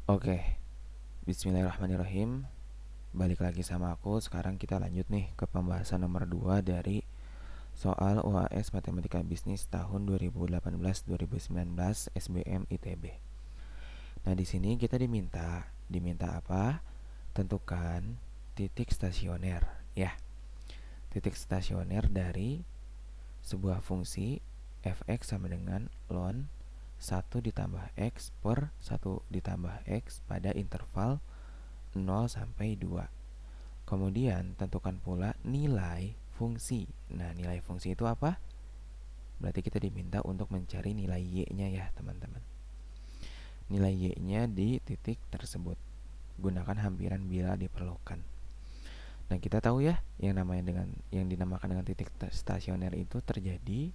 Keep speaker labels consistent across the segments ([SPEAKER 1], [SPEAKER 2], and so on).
[SPEAKER 1] Oke, bismillahirrahmanirrahim. Balik lagi sama aku. Sekarang kita lanjut nih ke pembahasan nomor 2 dari soal UAS Matematika Bisnis tahun 2018-2019 SBM ITB. Nah, di sini kita diminta apa? Tentukan titik stasioner, ya. Titik stasioner dari sebuah fungsi fx sama dengan ln 1 ditambah x per 1 ditambah x pada interval 0 sampai 2. Kemudian tentukan pula nilai fungsi. Nah, nilai fungsi itu apa? Berarti kita diminta untuk mencari nilai y-nya ya, teman-teman. Nilai y-nya di titik tersebut. Gunakan hampiran bila diperlukan. Nah, kita tahu ya, yang dinamakan dengan titik stasioner itu terjadi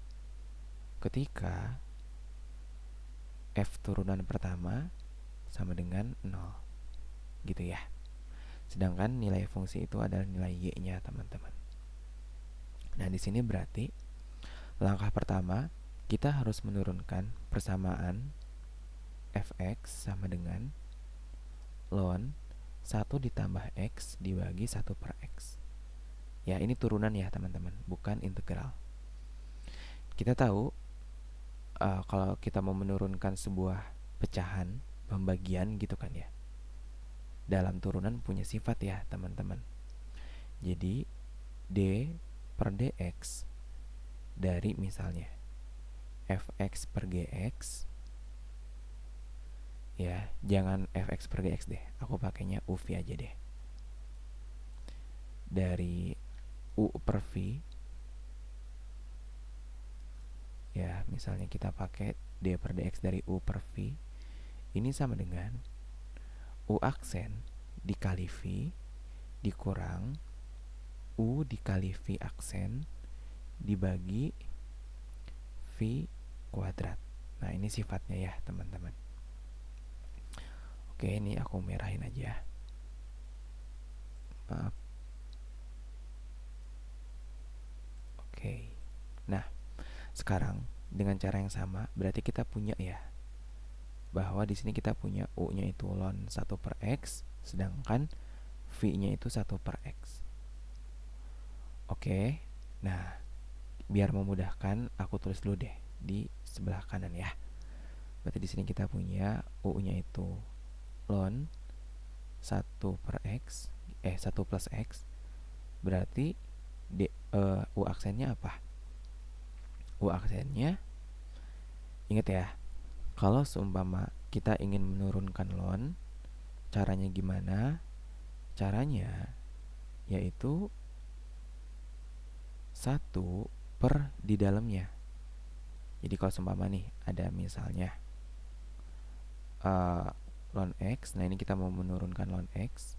[SPEAKER 1] ketika f turunan pertama sama dengan 0. Gitu ya. Sedangkan nilai fungsi itu adalah nilai y-nya, teman-teman. Nah, di sini berarti langkah pertama kita harus menurunkan persamaan fx sama dengan ln 1 ditambah x dibagi 1 per x. Ya, ini turunan ya, teman-teman, bukan integral. Kita tahu kalau kita mau menurunkan sebuah pecahan, pembagian gitu kan ya. Dalam turunan punya sifat ya, teman-teman. Jadi d per dx dari misalnya fx per gx, ya jangan fx per gx deh, aku pakainya uv aja deh, dari u per v, ya misalnya kita pakai d per dx dari u per v, ini sama dengan u aksen dikali v dikurang u dikali v aksen dibagi v kuadrat. Nah, ini sifatnya ya, teman-teman. Oke, ini aku merahin aja, maaf. Oke. Nah, sekarang dengan cara yang sama berarti kita punya ya, bahwa di sini kita punya u-nya itu ln 1 per x, sedangkan v-nya itu 1 per x. Oke. Nah, biar memudahkan aku tulis dulu deh di sebelah kanan ya. Berarti di sini kita punya u-nya itu ln 1 per x, 1 plus x. Berarti u aksennya apa? U aksennya, ingat ya, kalau seumpama kita ingin menurunkan ln, caranya gimana? Caranya yaitu 1 per di dalamnya. Jadi kalau seumpama nih ada misalnya ln x, nah ini kita mau menurunkan ln x,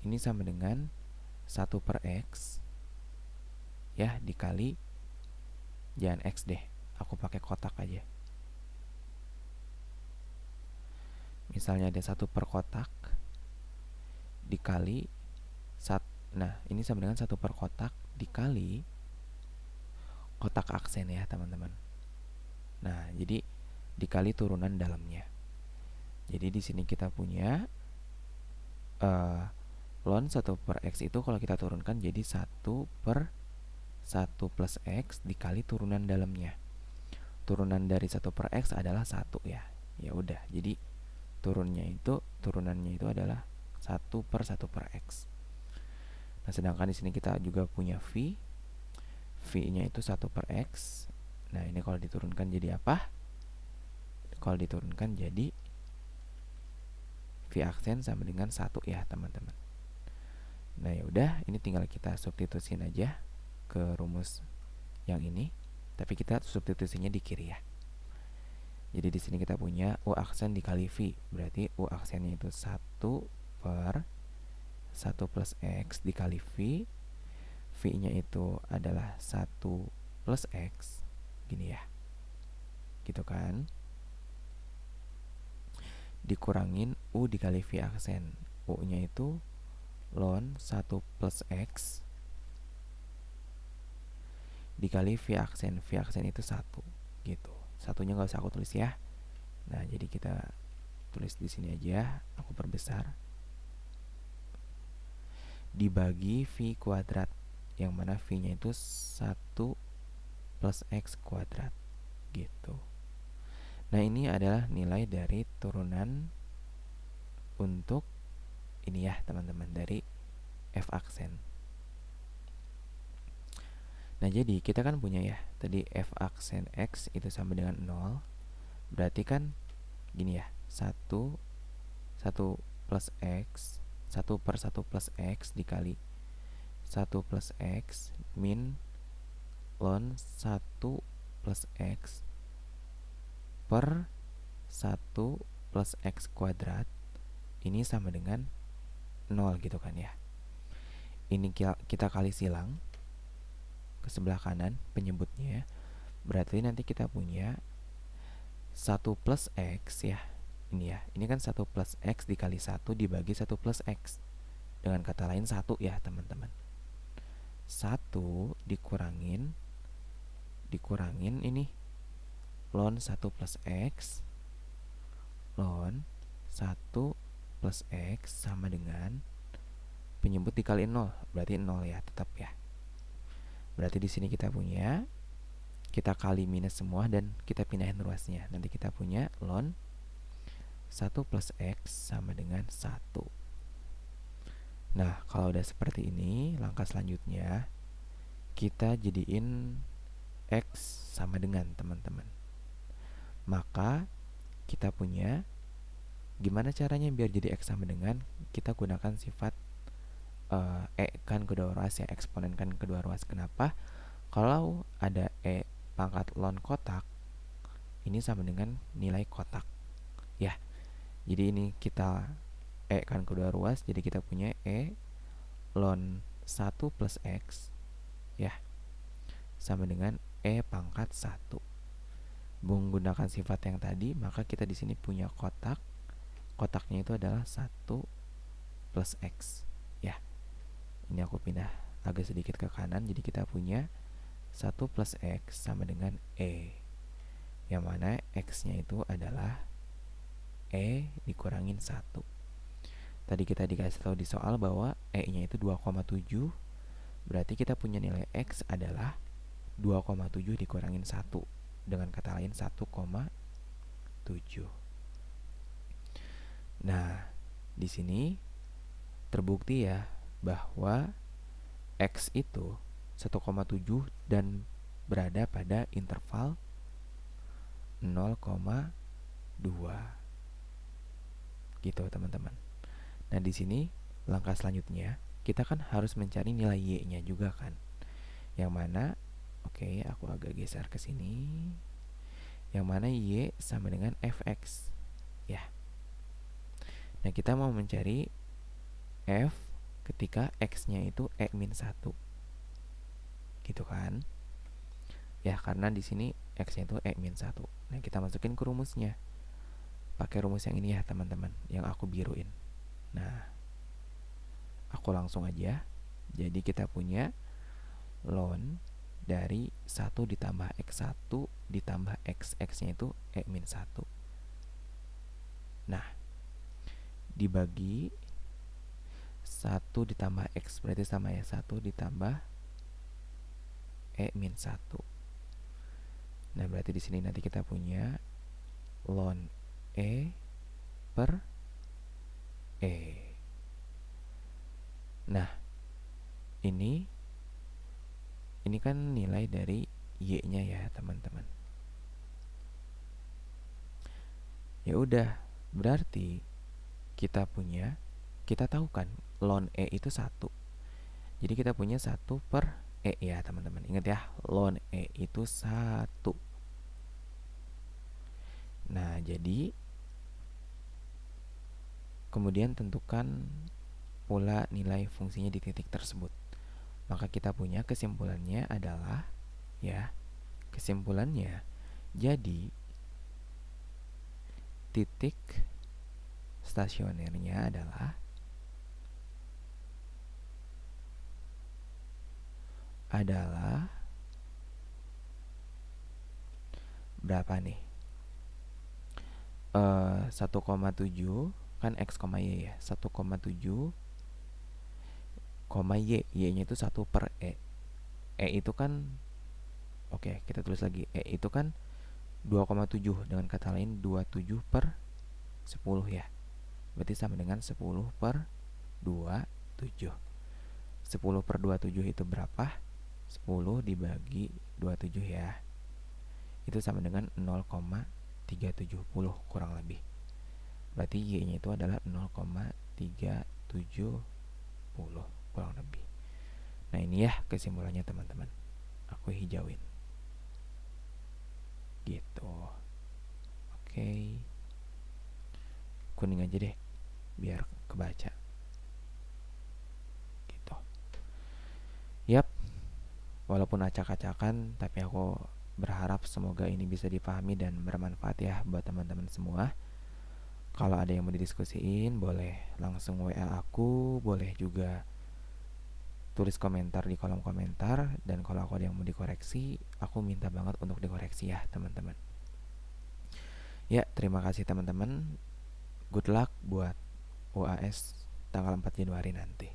[SPEAKER 1] ini sama dengan 1 per x ya dikali, jangan x deh, aku pakai kotak aja. Misalnya ada 1 per kotak dikali nah ini sama dengan 1 per kotak dikali kotak aksen ya, teman-teman. Nah, jadi dikali turunan dalamnya. Jadi di sini kita punya ln 1 per x itu kalau kita turunkan jadi 1 per 1 plus x dikali turunan dalamnya. Turunan dari 1 per x adalah 1 ya. Ya udah, jadi turunannya itu adalah 1 per 1 per x. Nah, sedangkan di sini kita juga punya v. V-nya itu 1 per x. Nah, ini kalau diturunkan jadi apa? Kalau diturunkan jadi v aksen sama dengan 1 ya, teman-teman. Nah, ya udah, ini tinggal kita substitusiin aja ke rumus yang ini. Tapi kita substitusinya di kiri ya. Jadi di sini kita punya u aksen dikali v. Berarti u aksennya itu 1 per 1 plus x dikali v. V-nya itu adalah 1 plus x. Gini ya. Gitu kan. Dikurangin u dikali v aksen. U-nya itu ln 1 plus x dikali v aksen. V aksen itu 1 gitu. Satunya nggak usah aku tulis ya. Nah, jadi kita tulis di sini aja, aku perbesar, dibagi V kuadrat, yang mana V-nya itu 1 plus X kuadrat gitu. Nah, ini adalah nilai dari turunan untuk ini ya teman-teman, dari F aksen. Nah, jadi kita kan punya ya, tadi F aksen X itu sama dengan 0. Berarti kan gini ya, 1 plus X, 1 per 1 plus X dikali 1 plus X min ln 1 plus X per 1 plus X kuadrat, ini sama dengan 0 gitu kan ya. Ini kita kali silang ke sebelah kanan penyebutnya ya. Berarti nanti kita punya 1 plus X ya. Ini ya, ini kan 1 plus X dikali 1 dibagi 1 plus X. Dengan kata lain 1 ya teman-teman. 1 dikurangin ini ln 1 plus X ln 1 plus X sama dengan penyebut dikali 0, berarti 0 ya, tetap ya. Berarti di sini kita punya, kita kali minus semua dan kita pindahin ruasnya. Nanti kita punya ln 1 plus X sama dengan 1. Nah, kalau udah seperti ini, langkah selanjutnya kita jadiin X sama dengan teman-teman. Maka kita punya, gimana caranya biar jadi X sama dengan, kita gunakan sifat E kan kedua ruas ya, eksponen kan kedua ruas. Kenapa? Kalau ada E pangkat ln kotak, ini sama dengan nilai kotak ya. Jadi ini kita E kan kedua ruas, jadi kita punya E ln 1 plus X ya, sama dengan E pangkat 1. Menggunakan sifat yang tadi, maka kita di sini punya kotak. Kotaknya itu adalah 1 plus X ya. Ini aku pindah agak sedikit ke kanan, jadi kita punya 1 plus X sama dengan E, yang mana X-nya itu adalah E dikurangin 1. Tadi kita dikasih tahu di soal bahwa E-nya itu 2,7. Berarti kita punya nilai X adalah 2,7 dikurangin 1. Dengan kata lain 1,7. Nah, di sini terbukti ya bahwa X itu 1,7 dan berada pada interval 0,2 gitu teman-teman. Nah, di sini langkah selanjutnya kita kan harus mencari nilai Y-nya juga kan. Yang mana oke, aku agak geser ke sini. Yang mana Y sama dengan Fx ya. Nah, kita mau mencari F ketika X-nya itu E-1 gitu kan ya, karena di sini X-nya itu E-1. Nah, kita masukin ke rumusnya pakai rumus yang ini ya teman-teman, yang aku biruin. Nah, aku langsung aja. Jadi kita punya ln dari 1 ditambah X1 ditambah X-nya itu E-1. Nah, dibagi 1 ditambah X berarti sama ya, 1 ditambah E-1. Nah, berarti di sini nanti kita punya ln E per E. Nah, ini kan nilai dari Y-nya ya teman-teman. Ya udah, berarti kita tahu kan ln E itu 1. Jadi kita punya 1 per E ya teman-teman. Ingat ya, ln E itu 1. Nah, jadi kemudian tentukan pula nilai fungsinya di titik tersebut. Maka kita punya kesimpulannya adalah ya, kesimpulannya jadi titik stasionernya adalah berapa nih? 1,7 kan X, Y ya, 1,7 koma Y nya itu 1 per E itu kan, oke kita tulis lagi, E itu kan 2,7, dengan kata lain 27 per 10 ya, berarti sama dengan 10 per 27. 10 per 27 itu berapa? 10 dibagi 27 ya, itu sama dengan 0,370 kurang lebih. Berarti Y-nya itu adalah 0,370 kurang lebih. Nah ini ya kesimpulannya teman-teman, aku hijauin gitu. Oke, kuning aja deh biar kebaca gitu. Yap, walaupun acak-acakan tapi aku berharap semoga ini bisa dipahami dan bermanfaat ya buat teman-teman semua. Kalau ada yang mau didiskusiin boleh langsung WA aku, boleh juga tulis komentar di kolom komentar, dan kalau aku ada yang mau dikoreksi, aku minta banget untuk dikoreksi ya teman-teman. Ya, terima kasih teman-teman. Good luck buat UAS tanggal 4 Januari nanti.